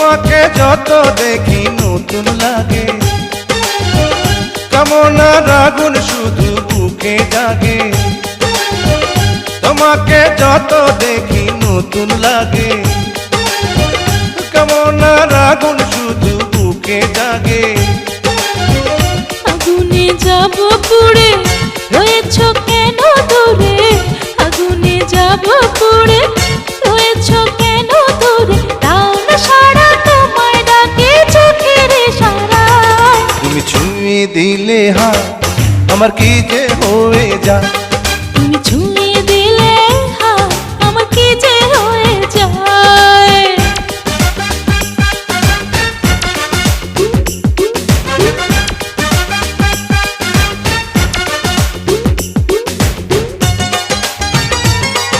তোমাকে যত দেখি নতুন লাগে, কামনার আগুন শুধু বুকে জাগে। তোমাকে যত দেখি নতুন লাগে, কামনার আগুন শুধু বুকে জাগে। আগুনে যাব পুড়ে রয়েছ কেন দূরে, আগুনে যাব পুড়ে রয়েছ কেন দূরে, দাও না সারা তোমায় ডাকে চোখের ইশারায়। তুমি ছুঁয়ে দিলে হাত আমার কি যে হয়ে যায়,